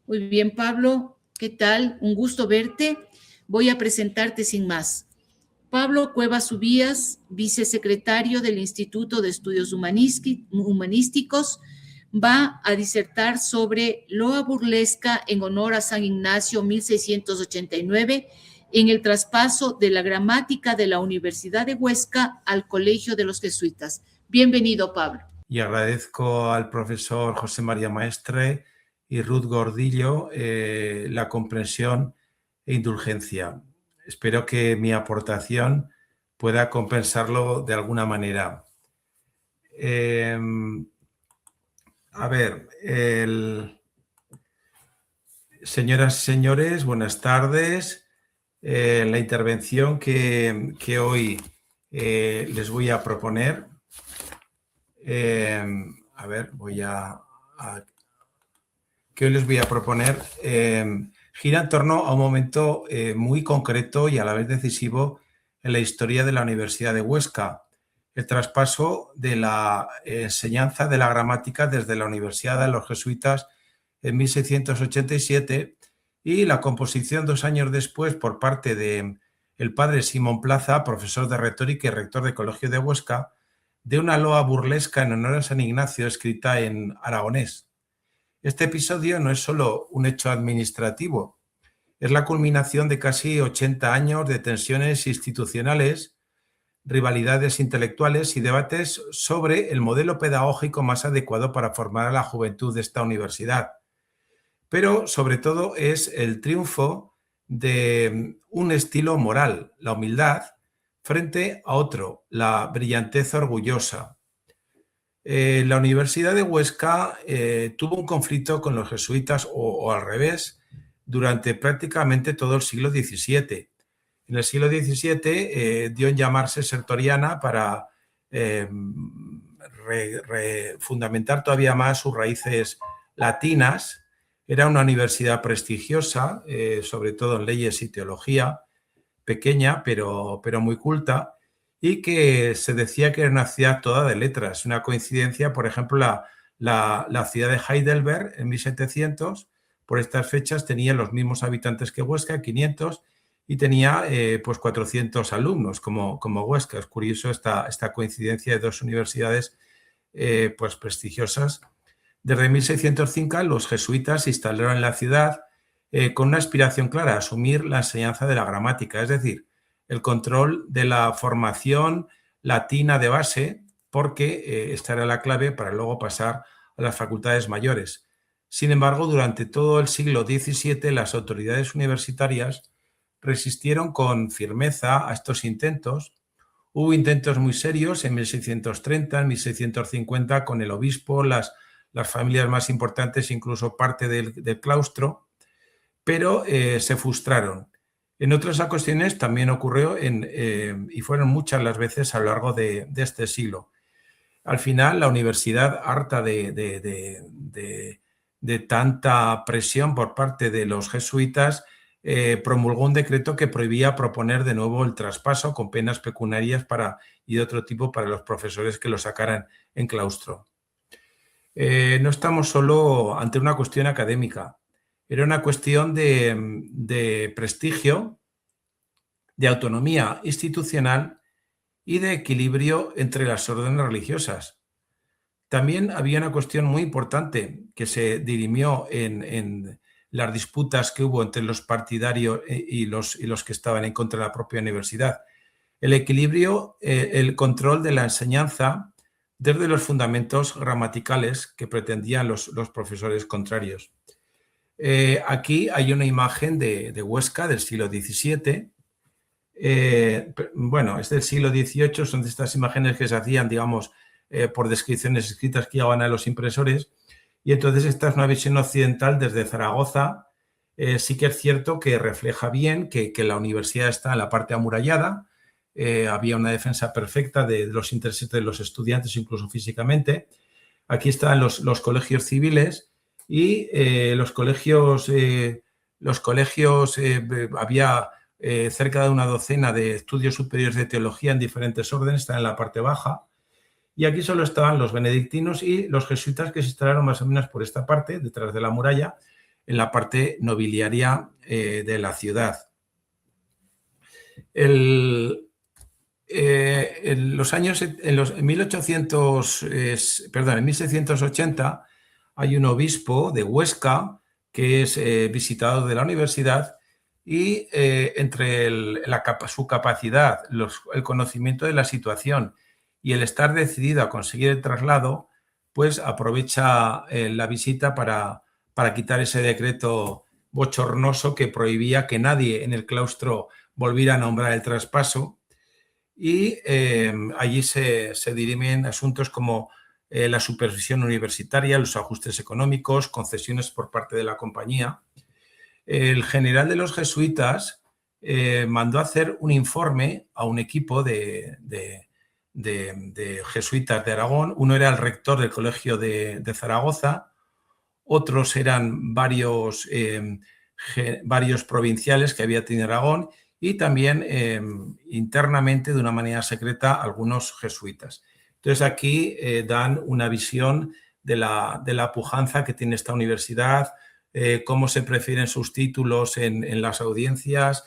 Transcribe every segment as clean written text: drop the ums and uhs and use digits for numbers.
Muy bien, Pablo, ¿qué tal? Un gusto verte. Voy a presentarte sin más. Pablo Cuevas Ubías, vicesecretario del Instituto de Estudios Humanísticos, va a disertar sobre Loa Burlesca en honor a San Ignacio 1689 en el traspaso de la gramática de la Universidad de Huesca al Colegio de los Jesuitas. Bienvenido, Pablo. Y agradezco al profesor José María Maestre y Ruth Gordillo la comprensión e indulgencia. Espero que mi aportación pueda compensarlo de alguna manera. Señoras y señores, buenas tardes. La intervención que hoy les voy a proponer, que hoy les voy a proponer, gira en torno a un momento muy concreto y a la vez decisivo en la historia de la Universidad de Huesca, el traspaso de la enseñanza de la gramática desde la Universidad de los Jesuitas en 1687 y la composición 2 años después por parte de el padre Simón Plaza, profesor de retórica y rector del Colegio de Huesca, de una loa burlesca en honor a San Ignacio escrita en aragonés. Este episodio no es solo un hecho administrativo, es la culminación de casi 80 años de tensiones institucionales, rivalidades intelectuales y debates sobre el modelo pedagógico más adecuado para formar a la juventud de esta universidad. Pero, sobre todo, es el triunfo de un estilo moral, la humildad, frente a otro, la brillantez orgullosa. La Universidad de Huesca tuvo un conflicto con los jesuitas, o al revés, durante prácticamente todo el siglo XVII. En el siglo XVII dio en llamarse Sertoriana para fundamentar todavía más sus raíces latinas. Era una universidad prestigiosa, sobre todo en leyes y teología, pequeña pero muy culta, y que se decía que era una ciudad toda de letras. Una coincidencia, por ejemplo, la ciudad de Heidelberg en 1700, por estas fechas tenía los mismos habitantes que Huesca, 500, y tenía pues 400 alumnos como Huesca. Es curioso esta coincidencia de dos universidades pues prestigiosas. Desde 1605 los jesuitas se instalaron en la ciudad con una aspiración clara, asumir la enseñanza de la gramática, es decir, el control de la formación latina de base, porque esta era la clave para luego pasar a las facultades mayores. Sin embargo, durante todo el siglo XVII, las autoridades universitarias resistieron con firmeza a estos intentos. Hubo intentos muy serios en 1630, en 1650, con el obispo, las familias más importantes, incluso parte del claustro, pero se frustraron. En otras ocasiones también ocurrió, y fueron muchas las veces a lo largo de este siglo. Al final, la universidad, harta de tanta presión por parte de los jesuitas, promulgó un decreto que prohibía proponer de nuevo el traspaso con penas pecuniarias y de otro tipo para los profesores que lo sacaran en claustro. No estamos solo ante una cuestión académica. Era una cuestión de prestigio, de autonomía institucional y de equilibrio entre las órdenes religiosas. También había una cuestión muy importante que se dirimió en las disputas que hubo entre los partidarios y los que estaban en contra de la propia universidad. El equilibrio, el control de la enseñanza desde los fundamentos gramaticales que pretendían los profesores contrarios. Aquí hay una imagen de Huesca del siglo XVII. Bueno, es del siglo XVIII, son de estas imágenes que se hacían, digamos, por descripciones escritas que llevaban a los impresores. Y entonces esta es una visión occidental desde Zaragoza. Sí que es cierto que refleja bien que la universidad está en la parte amurallada. Había una defensa perfecta de los intereses de los estudiantes, incluso físicamente. Aquí están los colegios civiles y los colegios había cerca de una docena de estudios superiores de teología en diferentes órdenes, están en la parte baja. Y aquí solo estaban los benedictinos y los jesuitas, que se instalaron más o menos por esta parte, detrás de la muralla, en la parte nobiliaria de la ciudad. En 1680 hay un obispo de Huesca que es visitador de la universidad y entre su capacidad, el conocimiento de la situación y el estar decidido a conseguir el traslado, pues aprovecha la visita para quitar ese decreto bochornoso que prohibía que nadie en el claustro volviera a nombrar el traspaso. Y allí se dirimen asuntos como la supervisión universitaria, los ajustes económicos, concesiones por parte de la compañía. El general de los jesuitas mandó hacer un informe a un equipo de jesuitas de Aragón. Uno era el rector del colegio de Zaragoza, otros eran varios provinciales que había tenido Aragón y también internamente, de una manera secreta, algunos jesuitas. Entonces aquí dan una visión de la pujanza que tiene esta universidad, cómo se prefieren sus títulos en las audiencias,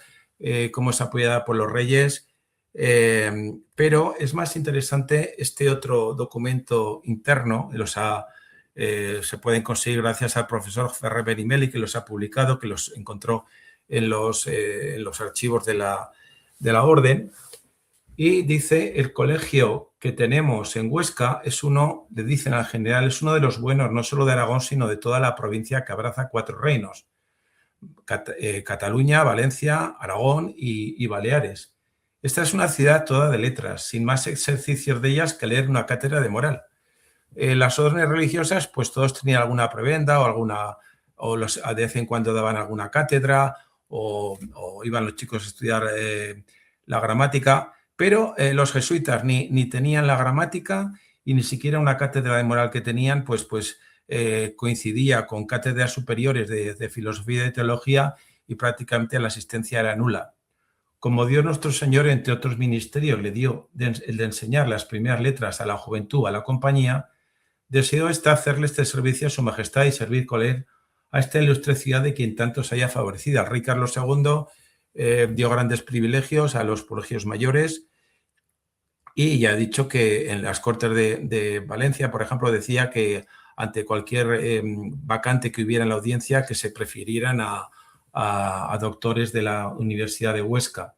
cómo es apoyada por los reyes. Pero es más interesante este otro documento interno, se pueden conseguir gracias al profesor Ferrer Berimeli, que los ha publicado, que los encontró en los archivos de la orden. Y dice, el colegio que tenemos en Huesca es uno, le dicen al general, es uno de los buenos, no solo de Aragón, sino de toda la provincia que abraza 4 reinos. Cataluña, Valencia, Aragón y Baleares. Esta es una ciudad toda de letras, sin más ejercicios de ellas que leer una cátedra de moral. Las órdenes religiosas, pues todos tenían alguna prebenda o de vez en cuando daban alguna cátedra o iban los chicos a estudiar la gramática, pero los jesuitas ni tenían la gramática y ni siquiera una cátedra de moral que tenían, pues coincidía con cátedras superiores de filosofía y de teología y prácticamente la asistencia era nula. Como Dios nuestro Señor, entre otros ministerios, le dio el de enseñar las primeras letras a la juventud, a la compañía, deseó hacerle este servicio a su majestad y servir con él a esta ilustre ciudad de quien tanto se haya favorecido. Al rey Carlos II dio grandes privilegios a los colegios mayores y ya he dicho que en las Cortes de Valencia, por ejemplo, decía que ante cualquier vacante que hubiera en la audiencia, que se prefirieran a doctores de la Universidad de Huesca.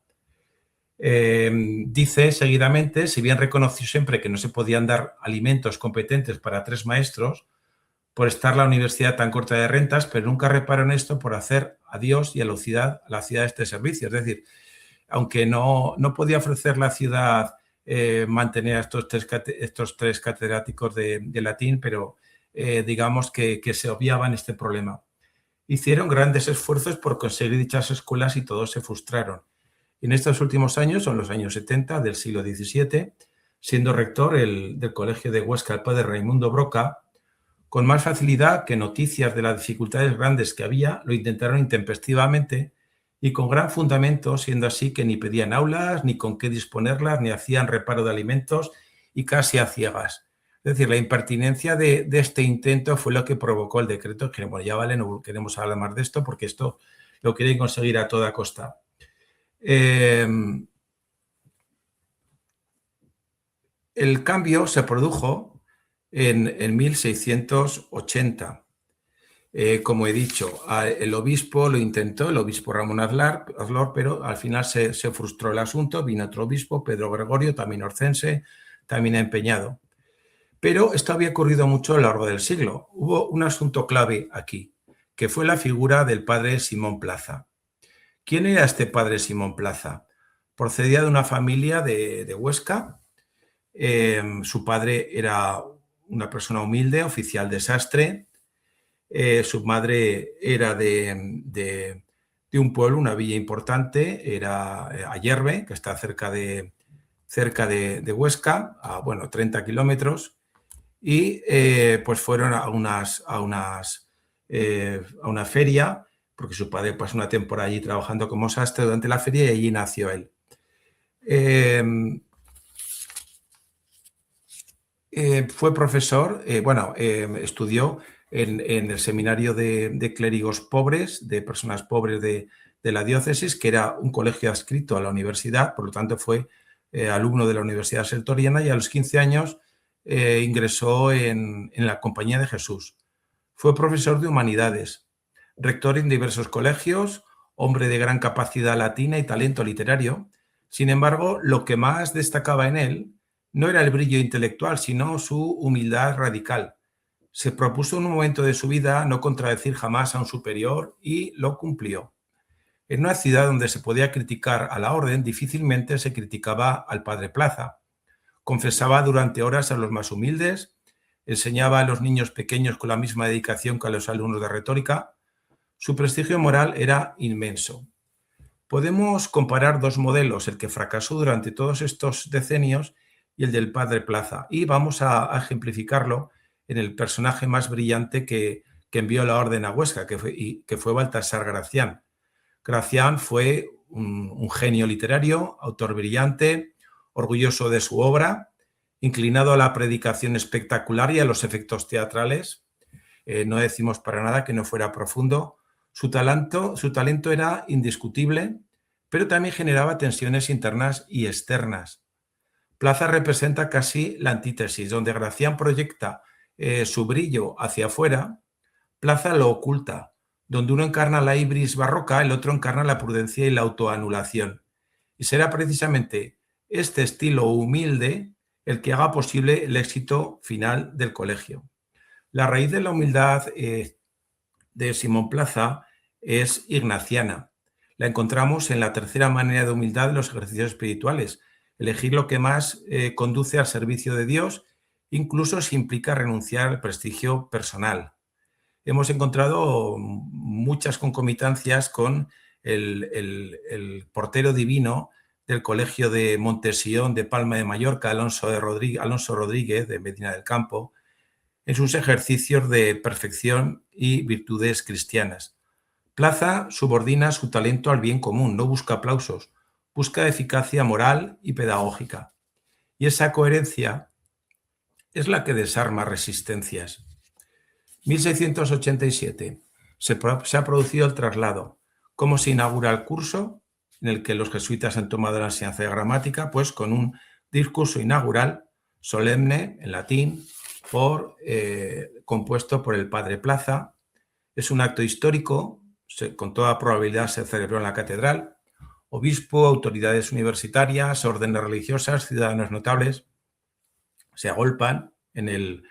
Dice seguidamente, si bien reconoció siempre que no se podían dar alimentos competentes para 3 maestros por estar la universidad tan corta de rentas, pero nunca reparó en esto por hacer a Dios y a la ciudad este servicio. Es decir, aunque no podía ofrecer la ciudad mantener a estos tres catedráticos de latín, pero digamos que se obviaban este problema. Hicieron grandes esfuerzos por conseguir dichas escuelas y todos se frustraron. En estos últimos años, son los años 70 del siglo XVII, siendo rector del Colegio de Huesca el padre Raimundo Broca, con más facilidad que noticias de las dificultades grandes que había, lo intentaron intempestivamente y con gran fundamento, siendo así que ni pedían aulas, ni con qué disponerlas, ni hacían reparo de alimentos y casi a ciegas. Es decir, la impertinencia de este intento fue lo que provocó el decreto, que bueno, ya vale, no queremos hablar más de esto porque esto lo quieren conseguir a toda costa. El cambio se produjo en 1680. Como he dicho, el obispo lo intentó, el obispo Ramón Azlor, pero al final se frustró el asunto. Vino otro obispo, Pedro Gregorio, también orcense, también empeñado. Pero esto había ocurrido mucho a lo largo del siglo. Hubo un asunto clave aquí, que fue la figura del padre Simón Plaza. ¿Quién era este padre Simón Plaza? Procedía de una familia de Huesca. Su padre era una persona humilde, oficial de sastre. Su madre era de un pueblo, una villa importante, era Ayerbe, que está cerca de Huesca, a 30 kilómetros. Y pues fueron a una feria, porque su padre pasó una temporada allí trabajando como sastre durante la feria y allí nació él. Fue profesor, estudió en el seminario de clérigos pobres, de personas pobres de la diócesis, que era un colegio adscrito a la universidad, por lo tanto fue alumno de la Universidad Sertoriana, y a los 15 años ingresó en la Compañía de Jesús. Fue profesor de humanidades, rector en diversos colegios, hombre de gran capacidad latina y talento literario. Sin embargo, lo que más destacaba en él no era el brillo intelectual, sino su humildad radical. Se propuso en un momento de su vida no contradecir jamás a un superior y lo cumplió. En una ciudad donde se podía criticar a la orden, difícilmente se criticaba al padre Plaza. Confesaba durante horas a los más humildes, enseñaba a los niños pequeños con la misma dedicación que a los alumnos de retórica. Su prestigio moral era inmenso. Podemos comparar dos modelos, el que fracasó durante todos estos decenios y el del padre Plaza, y vamos a ejemplificarlo en el personaje más brillante que envió la orden a Huesca, que fue Baltasar Gracián. Gracián fue un genio literario, autor brillante, orgulloso de su obra, inclinado a la predicación espectacular y a los efectos teatrales. No decimos para nada que no fuera profundo. Su talento era indiscutible, pero también generaba tensiones internas y externas. Plaza representa casi la antítesis, donde Gracián proyecta su brillo hacia afuera, Plaza lo oculta. Donde uno encarna la ibris barroca, el otro encarna la prudencia y la autoanulación. Y será precisamente este estilo humilde el que haga posible el éxito final del colegio. La raíz de la humildad de Simón Plaza es ignaciana. La encontramos en la tercera manera de humildad de los ejercicios espirituales, elegir lo que más conduce al servicio de Dios, incluso si implica renunciar al prestigio personal. Hemos encontrado muchas concomitancias con el portero divino del Colegio de Montesión de Palma de Mallorca, Alonso Rodríguez de Medina del Campo, en sus ejercicios de perfección y virtudes cristianas. Plaza subordina su talento al bien común, no busca aplausos, busca eficacia moral y pedagógica. Y esa coherencia es la que desarma resistencias. 1687. Se ha producido el traslado. ¿Cómo se inaugura el curso en el que los jesuitas han tomado la enseñanza de gramática? Pues con un discurso inaugural solemne en latín, compuesto por el padre Plaza. Es un acto histórico, con toda probabilidad se celebró en la catedral. Obispo, autoridades universitarias, órdenes religiosas, ciudadanos notables se agolpan en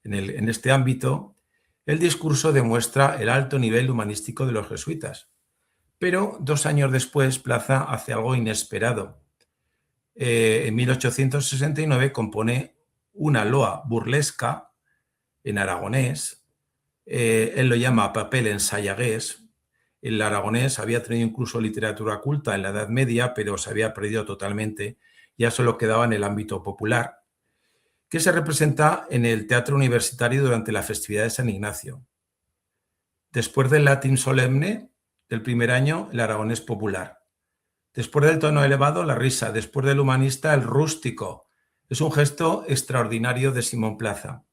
este ámbito. El discurso demuestra el alto nivel humanístico de los jesuitas. Pero 2 años después, Plaza hace algo inesperado. En 1869 compone una loa burlesca en aragonés. Él lo llama papel ensayagués. El aragonés había tenido incluso literatura culta en la Edad Media, pero se había perdido totalmente. Ya solo quedaba en el ámbito popular, que se representa en el teatro universitario durante la festividad de San Ignacio. Después del latín solemne del primer año, el aragonés popular. Después del tono elevado, la risa. Después del humanista, el rústico. Es un gesto extraordinario de Simón Plaza.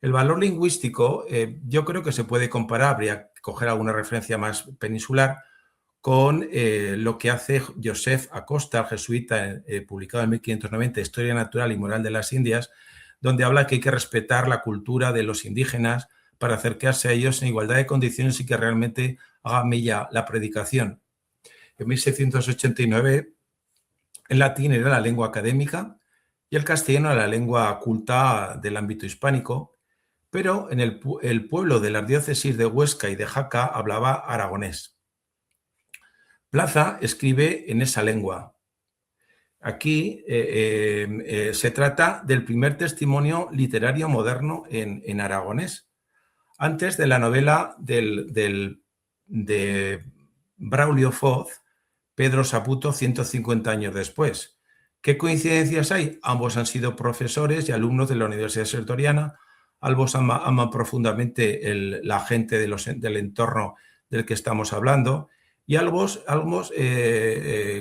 El valor lingüístico, yo creo que se puede comparar, habría que coger alguna referencia más peninsular, con lo que hace Joseph Acosta, el jesuita, publicado en 1590, Historia Natural y Moral de las Indias, donde habla que hay que respetar la cultura de los indígenas para acercarse a ellos en igualdad de condiciones y que realmente haga mella la predicación. En 1689, el latín era la lengua académica y el castellano la lengua culta del ámbito hispánico, pero en el pueblo de las diócesis de Huesca y de Jaca hablaba aragonés. Plaza escribe en esa lengua. Aquí se trata del primer testimonio literario moderno en aragonés, antes de la novela de Braulio Foz, Pedro Saputo, 150 años después. ¿Qué coincidencias hay? Ambos han sido profesores y alumnos de la Universidad Sertoriana, ambos aman profundamente la gente del entorno del que estamos hablando, y ambos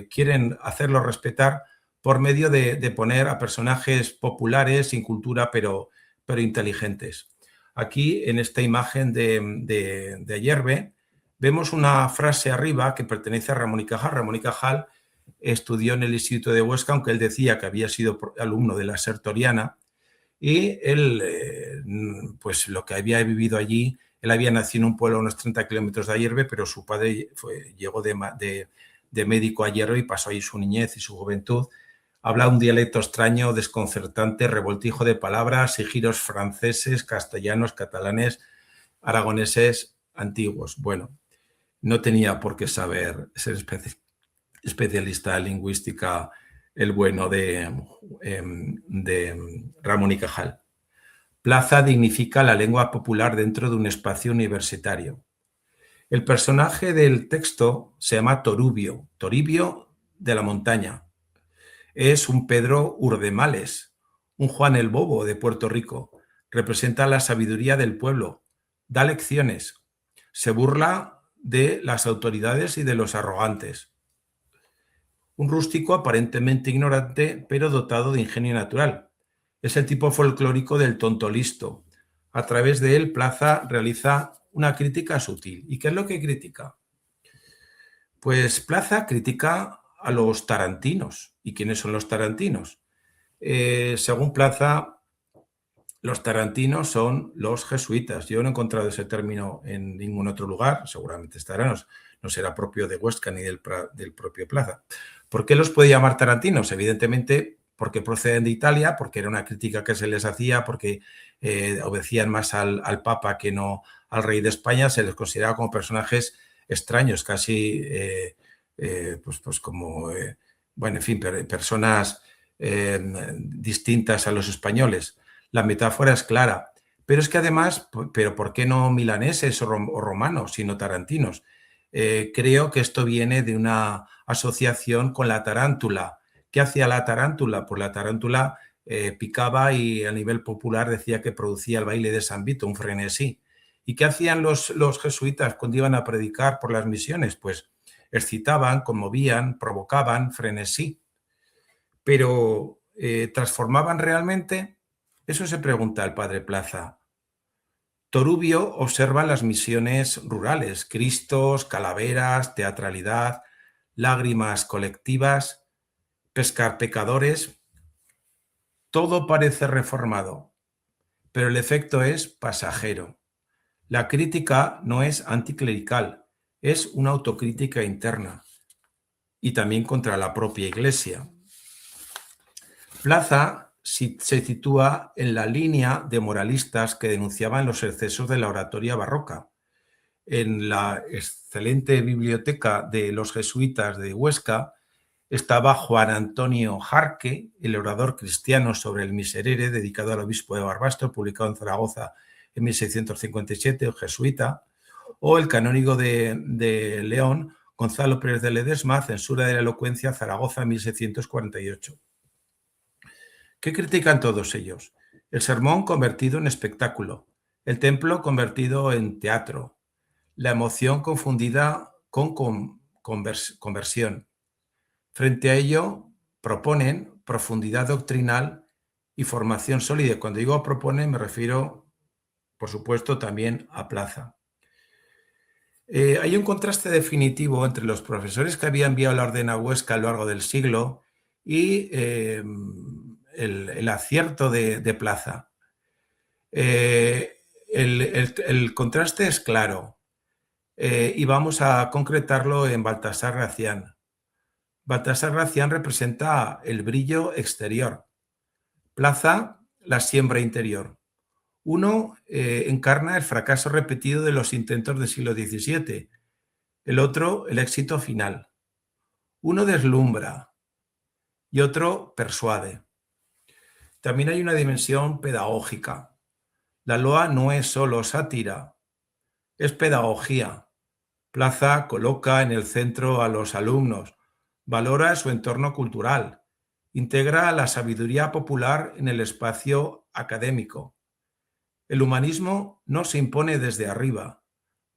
quieren hacerlo respetar por medio de poner a personajes populares, sin cultura, pero inteligentes. Aquí, en esta imagen de Ayerbe, vemos una frase arriba que pertenece a Ramón y Cajal. Ramón y Cajal estudió en el Instituto de Huesca, aunque él decía que había sido alumno de la Sertoriana, y él, pues lo que había vivido allí, él había nacido en un pueblo a unos 30 kilómetros de Ayerbe, pero su padre llegó de médico a Ayerbe y pasó ahí su niñez y su juventud. Habla un dialecto extraño, desconcertante, revoltijo de palabras y giros franceses, castellanos, catalanes, aragoneses antiguos. Bueno, no tenía por qué saber ser especialista en lingüística el bueno de Ramón y Cajal. Plaza dignifica la lengua popular dentro de un espacio universitario. El personaje del texto se llama Toribio de la Montaña. Es un Pedro Urdemales, un Juan el Bobo de Puerto Rico. Representa la sabiduría del pueblo, da lecciones, se burla de las autoridades y de los arrogantes. Un rústico aparentemente ignorante, pero dotado de ingenio natural. Es el tipo folclórico del tonto listo. A través de él, Plaza realiza una crítica sutil. ¿Y qué es lo que critica? Pues Plaza critica a los tarantinos. ¿Y quiénes son los tarantinos? Según Plaza, los tarantinos son los jesuitas. Yo no he encontrado ese término en ningún otro lugar, seguramente estará, no será propio de Huesca ni del propio Plaza. ¿Por qué los puede llamar tarantinos? Evidentemente porque proceden de Italia, porque era una crítica que se les hacía, porque obedecían más al Papa que no al rey de España, se les consideraba como personajes extraños, casi pues como, bueno, en fin, personas distintas a los españoles. La metáfora es clara, pero es que además, pero ¿por qué no milaneses o romanos, sino tarantinos? Creo que esto viene de una asociación con la tarántula. ¿Qué hacía la tarántula? Pues la tarántula picaba y a nivel popular decía que producía el baile de San Vito, un frenesí. ¿Y qué hacían los jesuitas cuando iban a predicar por las misiones? Pues excitaban, conmovían, provocaban frenesí. Pero ¿transformaban realmente? Eso se pregunta el padre Plaza. Toribio observa las misiones rurales, Cristos, calaveras, teatralidad, lágrimas colectivas, pescar pecadores. Todo parece reformado, pero el efecto es pasajero. La crítica no es anticlerical, es una autocrítica interna y también contra la propia Iglesia. Plaza se sitúa en la línea de moralistas que denunciaban los excesos de la oratoria barroca. En la excelente biblioteca de los jesuitas de Huesca estaba Juan Antonio Jarque, el orador cristiano sobre el Miserere, dedicado al obispo de Barbastro, publicado en Zaragoza en 1657, el jesuita, o el canónigo de León, Gonzalo Pérez de Ledesma, Censura de la elocuencia, Zaragoza, 1648. ¿Qué critican todos ellos? El sermón convertido en espectáculo, el templo convertido en teatro, la emoción confundida con conversión. Frente a ello, proponen profundidad doctrinal y formación sólida. Cuando digo proponen, me refiero, por supuesto, también a Plaza. Hay un contraste definitivo entre los profesores que había enviado la orden a Huesca a lo largo del siglo y el acierto de Plaza. El contraste es claro y vamos a concretarlo en Baltasar Gracián. Baltasar Gracián representa el brillo exterior, Plaza la siembra interior. Uno encarna el fracaso repetido de los intentos del siglo XVII, el otro el éxito final. Uno deslumbra y otro persuade. También hay una dimensión pedagógica. La loa no es solo sátira, es pedagogía. Plaza coloca en el centro a los alumnos, valora su entorno cultural, integra la sabiduría popular en el espacio académico. El humanismo no se impone desde arriba,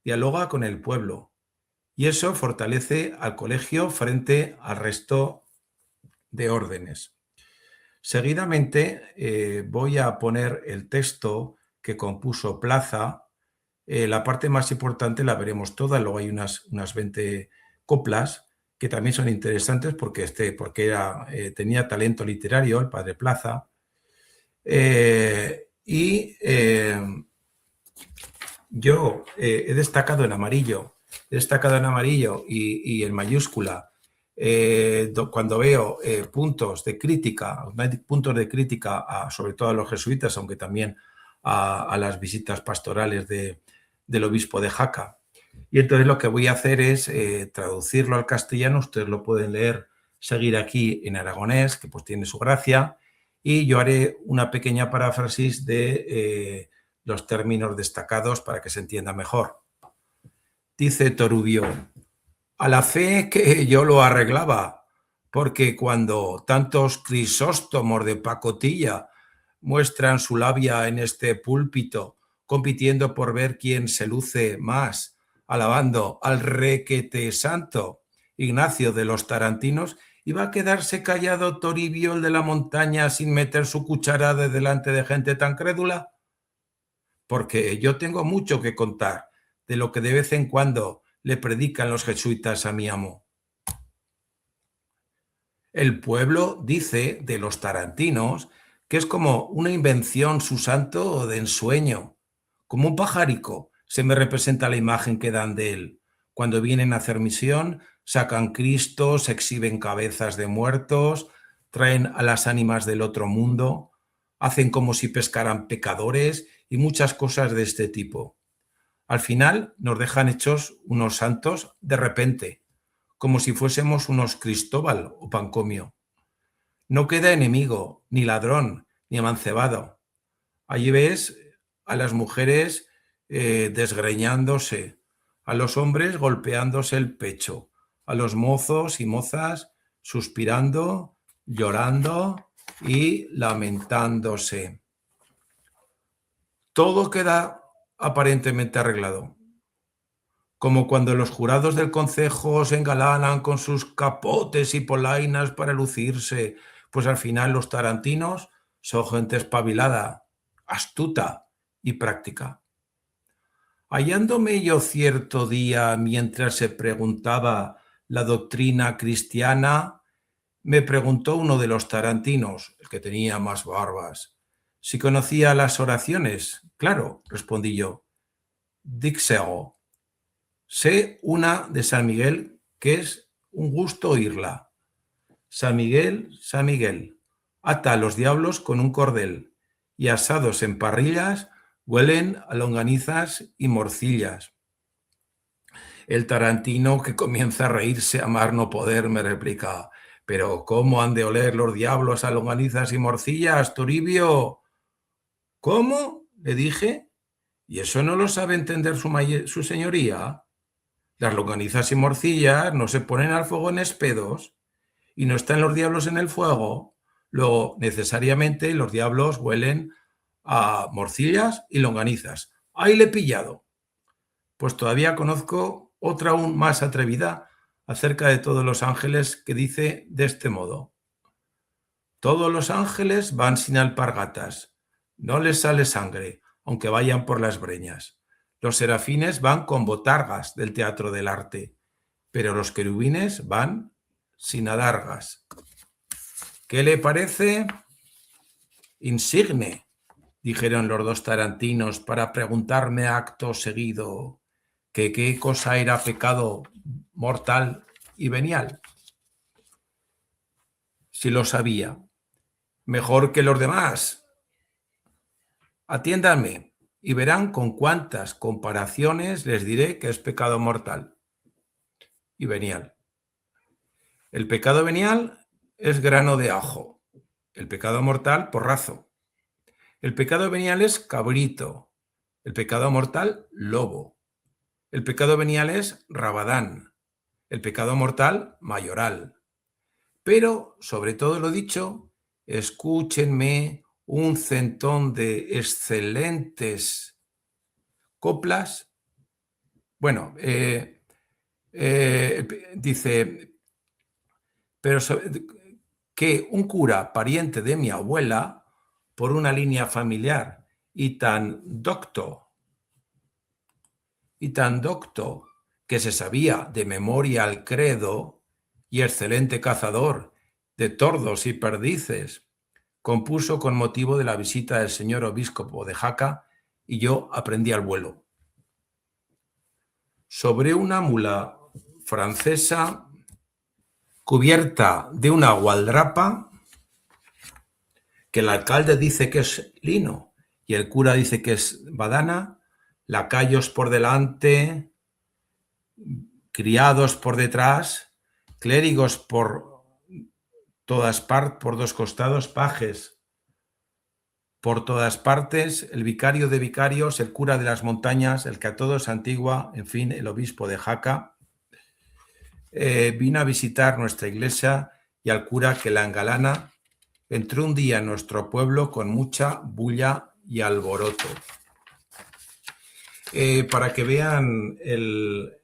dialoga con el pueblo, y eso fortalece al colegio frente al resto de órdenes. Seguidamente voy a poner el texto que compuso Plaza. La parte más importante la veremos toda, luego hay unas 20 coplas que también son interesantes porque tenía talento literario el padre Plaza. Yo he destacado en amarillo y en mayúscula cuando veo puntos de crítica sobre todo a los jesuitas, aunque también a las visitas pastorales del obispo de Jaca. Y entonces lo que voy a hacer es traducirlo al castellano. Ustedes lo pueden leer, seguir aquí en aragonés, que pues tiene su gracia, y yo haré una pequeña paráfrasis de los términos destacados para que se entienda mejor. Dice Torubio: a la fe que yo lo arreglaba, porque cuando tantos Crisóstomos de pacotilla muestran su labia en este púlpito, compitiendo por ver quién se luce más, alabando al requete santo Ignacio de los Tarantinos, ¿iba a quedarse callado Toribio el de la montaña sin meter su cucharada delante de gente tan crédula? Porque yo tengo mucho que contar de lo que de vez en cuando le predican los jesuitas a mi amo. El pueblo dice de los tarantinos que es como una invención su santo de ensueño. Como un pajarico se me representa la imagen que dan de él. Cuando vienen a hacer misión, sacan Cristos, exhiben cabezas de muertos, traen a las ánimas del otro mundo, hacen como si pescaran pecadores y muchas cosas de este tipo. Al final nos dejan hechos unos santos de repente, como si fuésemos unos Cristóbal o Pancomio. No queda enemigo, ni ladrón, ni amancebado. Allí ves a las mujeres desgreñándose, a los hombres golpeándose el pecho, a los mozos y mozas suspirando, llorando y lamentándose. Todo queda aparentemente arreglado. Como cuando los jurados del concejo se engalanan con sus capotes y polainas para lucirse, pues al final los tarantinos son gente espabilada, astuta y práctica. Hallándome yo cierto día mientras se preguntaba la doctrina cristiana, me preguntó uno de los tarantinos, el que tenía más barbas, si conocía las oraciones. Claro, respondí yo. Dixero. Sé una de San Miguel que es un gusto oírla. San Miguel, ata a los diablos con un cordel y asados en parrillas huelen a longanizas y morcillas. El tarantino, que comienza a reírse a más no poder, me replica: ¿pero cómo han de oler los diablos a longanizas y morcillas, Toribio? ¿Cómo? Le dije. ¿Y eso no lo sabe entender su señoría? Las longanizas y morcillas no se ponen al fuego en espedos y no están los diablos en el fuego. Luego, necesariamente, los diablos huelen a morcillas y longanizas. ¡Ahí le he pillado! Pues todavía conozco otra aún más atrevida acerca de todos los ángeles, que dice de este modo: todos los ángeles van sin alpargatas, no les sale sangre, aunque vayan por las breñas. Los serafines van con botargas del teatro del arte, pero los querubines van sin adargas. ¿Qué le parece? Insigne, dijeron los dos tarantinos para preguntarme acto seguido que qué cosa era pecado mortal y venial. Si lo sabía, mejor que los demás. Atiéndanme y verán con cuántas comparaciones les diré que es pecado mortal y venial. El pecado venial es grano de ajo, el pecado mortal porrazo. El pecado venial es cabrito, el pecado mortal lobo. El pecado venial es rabadán, el pecado mortal mayoral. Pero, sobre todo lo dicho, escúchenme un centón de excelentes coplas. Bueno, dice, pero que un cura pariente de mi abuela, por una línea familiar, y tan docto, que se sabía de memoria el credo, y excelente cazador de tordos y perdices, compuso con motivo de la visita del señor obispo de Jaca, y yo aprendí al vuelo. Sobre una mula francesa cubierta de una gualdrapa, que el alcalde dice que es lino y el cura dice que es badana, lacayos por delante, criados por detrás, clérigos por todas partes, por dos costados, pajes por todas partes, el vicario de vicarios, el cura de las montañas, el que a todos antigua, en fin, el obispo de Jaca, vino a visitar nuestra iglesia, y al cura que la engalana entró un día en nuestro pueblo con mucha bulla y alboroto. Para que vean el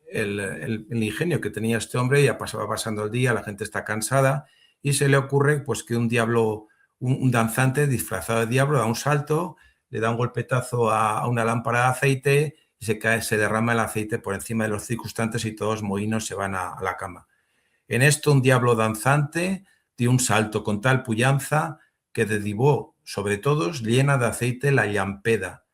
ingenio que tenía este hombre, ya pasaba pasando el día, la gente está cansada y se le ocurre pues que un diablo, un danzante disfrazado de diablo da un salto, le da un golpetazo a una lámpara de aceite y se derrama el aceite por encima de los circunstantes y todos mohínos se van a la cama. En esto un diablo danzante dio un salto con tal puyanza que derribó sobre todos, llena de aceite, la llampeda.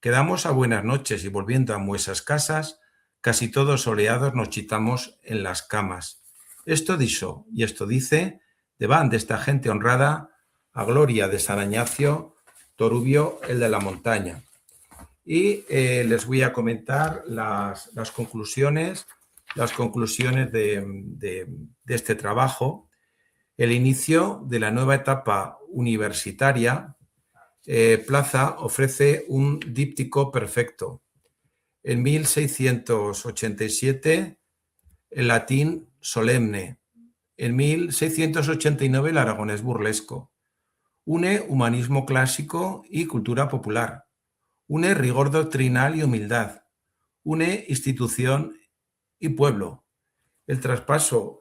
Quedamos a buenas noches y volviendo a nuestras casas, casi todos soleados nos chitamos en las camas. Esto diso y esto dice, devant de esta gente honrada, a gloria de San Ignacio Torubio, el de la montaña. Y les voy a comentar las conclusiones de este trabajo. El inicio de la nueva etapa universitaria. Plaza ofrece un díptico perfecto. En 1687, el latín solemne. En 1689, el aragonés burlesco. Une humanismo clásico y cultura popular. Une rigor doctrinal y humildad. Une institución y pueblo. El traspaso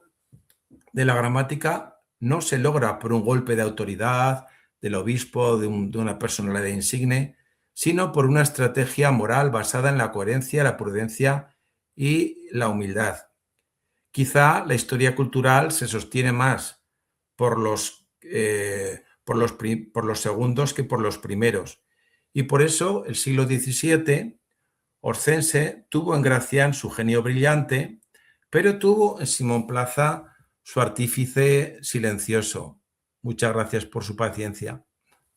de la gramática no se logra por un golpe de autoridad del obispo, de una personalidad insigne, sino por una estrategia moral basada en la coherencia, la prudencia y la humildad. Quizá la historia cultural se sostiene más por los segundos que por los primeros. Y por eso el siglo XVII, Orcense tuvo en Gracián su genio brillante, pero tuvo en Simón Plaza su artífice silencioso. Muchas gracias por su paciencia.